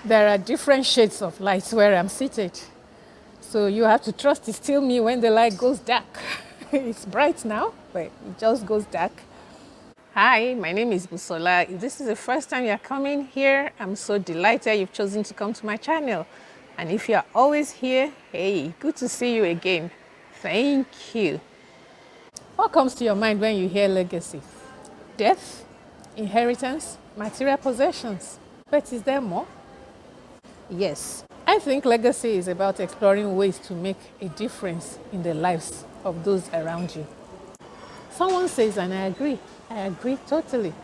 There are different shades of light where I'm seated. So you have to trust it's still me when the light goes dark. It's bright now, but it just goes dark. Hi, my name is Busola. If this is the first time you're coming here, I'm so delighted you've chosen to come to my channel. And if you're always here, hey, good to see you again. Thank you. What comes to your mind when you hear legacy? Death, inheritance, material possessions. But is there more? Yes. I think legacy is about exploring ways to make a difference in the lives of those around you. Someone says, and I agree totally,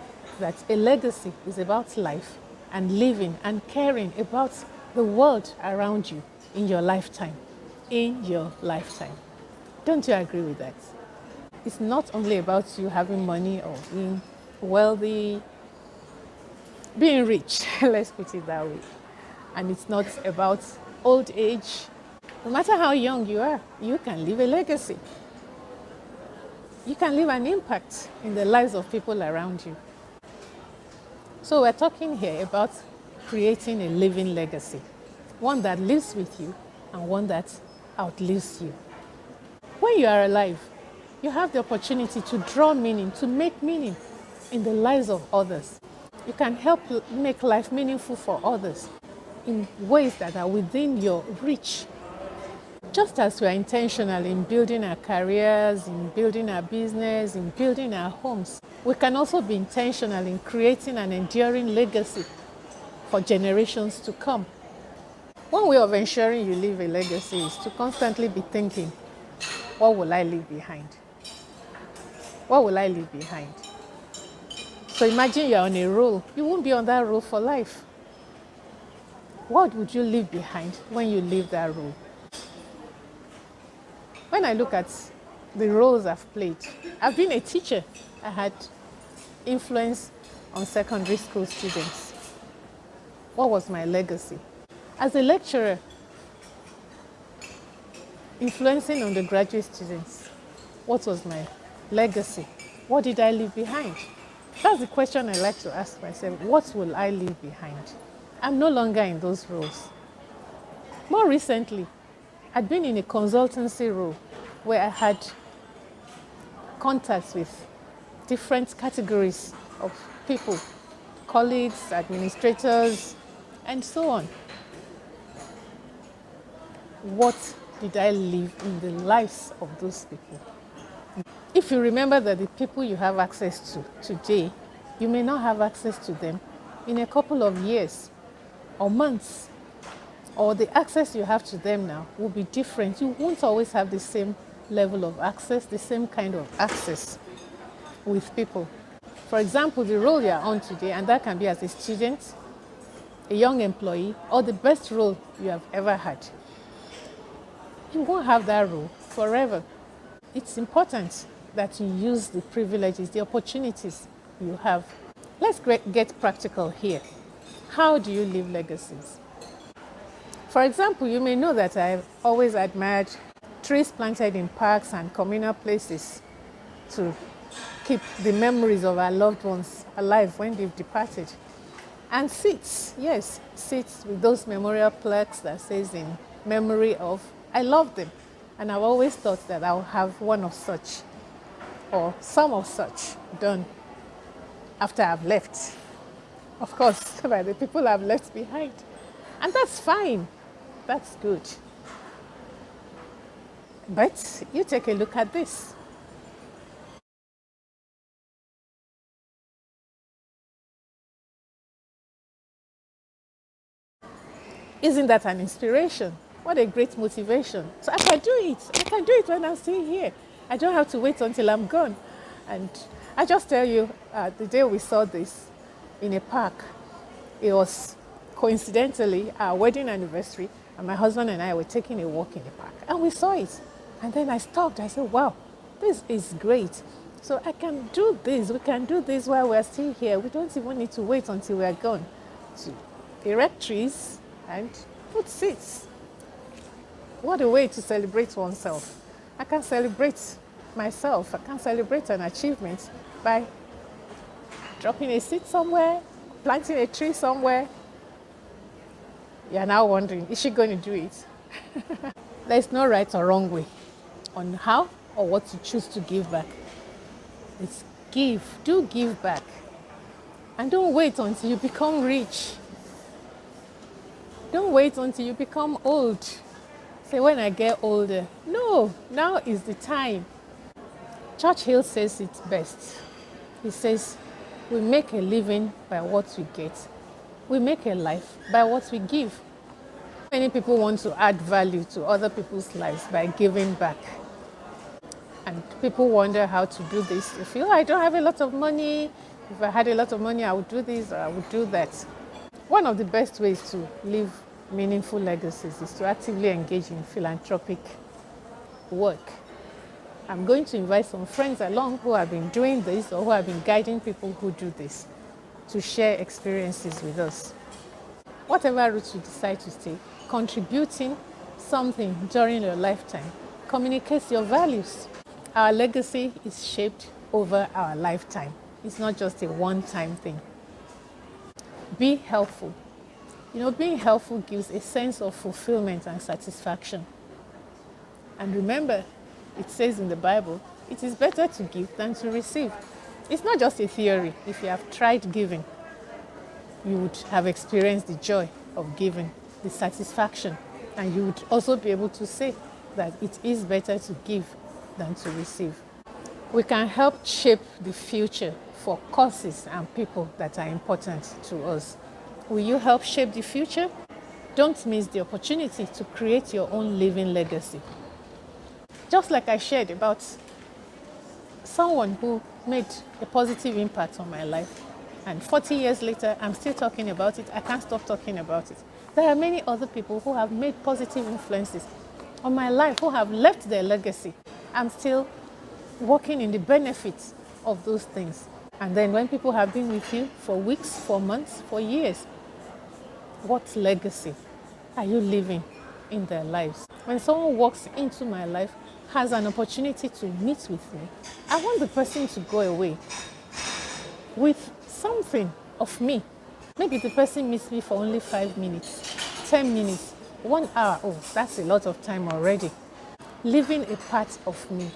that a legacy is about life and living and caring about the world around you in your lifetime. In your lifetime. Don't you agree with that? It's not only about you having money or being wealthy, being rich, let's put it that way. And it's not about old age. No matter how young you are, you can leave a legacy. You can leave an impact in the lives of people around you. So we're talking here about creating a living legacy. One that lives with you and one that outlives you. When you are alive, you have the opportunity to draw meaning, to make meaning in the lives of others. You can help make life meaningful for others in ways that are within your reach. Just as we are intentional in building our careers, in building our business, in building our homes, we can also be intentional in creating an enduring legacy for generations to come. One way of ensuring you leave a legacy is to constantly be thinking, what will I leave behind? What will I leave behind? So imagine you're on a roll. You won't be on that roll for life. What would you leave behind when you leave that role? When I look at the roles I've played, I've been a teacher. I had influence on secondary school students. What was my legacy? As a lecturer, influencing undergraduate students, what was my legacy? What did I leave behind? That's the question I like to ask myself. What will I leave behind? I'm no longer in those roles. More recently, I'd been in a consultancy role where I had contacts with different categories of people, colleagues, administrators, and so on. What did I leave in the lives of those people? If you remember that the people you have access to today, you may not have access to them in a couple of years or months, or the access you have to them now will be different. You won't always have the same level of access, the same kind of access with people. For example, the role you're on today, and that can be as a student, a young employee, or the best role you have ever had. You won't have that role forever. It's important that you use the privileges, the opportunities you have. Let's get practical here. How do you leave legacies? For example, you may know that I've always admired trees planted in parks and communal places to keep the memories of our loved ones alive when they've departed. And seats, yes, seats with those memorial plaques that says in memory of, I love them. And I've always thought that I'll have one of such or some of such done after I've left. Of course, by the people I've left behind. And that's fine. That's good. But you take a look at this. Isn't that an inspiration? What a great motivation. So I can do it. I can do it when I'm still here. I don't have to wait until I'm gone. And I just tell you, the day we saw this in a park, it was coincidentally our wedding anniversary, and my husband and I were taking a walk in the park, and we saw it. And then I stopped. I said, wow, this is great. So I can do this. We can do this while we're still here. We don't even need to wait until we're gone to erect trees and put seats. What a way to celebrate oneself. I can celebrate myself. I can celebrate an achievement by dropping a seat somewhere, planting a tree somewhere, You're now wondering, is she going to do it? There's no right or wrong way on how or what to choose to give back. It's give. Do give back. And don't wait until you become rich. Don't wait until you become old. Say, when I get older. No, now is the time. Churchill says it best. He says, we make a living by what we get. We make a life by what we give. Many people want to add value to other people's lives by giving back. And people wonder how to do this. They feel, I don't have a lot of money. If I had a lot of money, I would do this or I would do that. One of the best ways to leave meaningful legacies is to actively engage in philanthropic work. I'm going to invite some friends along who have been doing this or who have been guiding people who do this to share experiences with us. Whatever route you decide to take, contributing something during your lifetime communicates your values. Our legacy is shaped over our lifetime. It's not just a one-time thing. Be helpful. Being helpful gives a sense of fulfillment and satisfaction. And remember, it says in the Bible, it is better to give than to receive. It's not just a theory. If you have tried giving, you would have experienced the joy of giving, the satisfaction, and you would also be able to say that it is better to give than to receive. We can help shape the future for causes and people that are important to us. Will you help shape the future? Don't miss the opportunity to create your own living legacy. Just like I shared about someone who made a positive impact on my life, and 40 years later, I'm still talking about it. I can't stop talking about it. There are many other people who have made positive influences on my life, who have left their legacy. I'm still working in the benefits of those things. And then when people have been with you for weeks, for months, for years, what legacy are you living in their lives? When someone walks into my life, has an opportunity to meet with me, I want the person to go away with something of me. Maybe the person meets me for only 5 minutes, 10 minutes, 1 hour. Oh, that's a lot of time already. Leaving a part of me.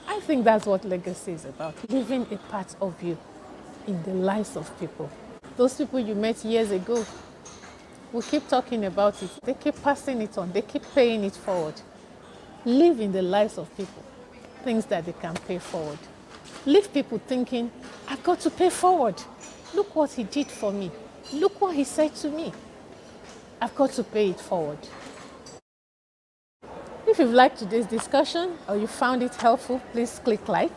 I think that's what legacy is about. Leaving a part of you in the lives of people. Those people you met years ago, we keep talking about it. They keep passing it on. They keep paying it forward. Live in the lives of people things that they can pay forward. Leave people thinking, I've got to pay forward. Look what he did for me. Look what he said to me. I've got to pay it forward. If you've liked today's discussion or you found it helpful, please click like.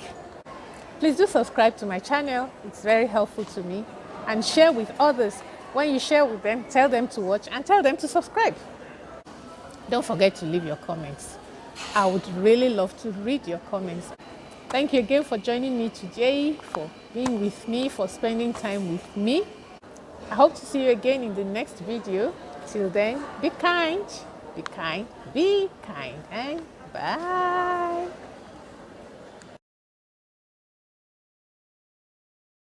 Please do subscribe to my channel. It's very helpful to me. And share with others. When you share with them, tell them to watch and tell them to subscribe. Don't forget to leave your comments. I would really love to read your comments. Thank you again for joining me today, for being with me, for spending time with me. I hope to see you again in the next video. Till then, be kind, and bye.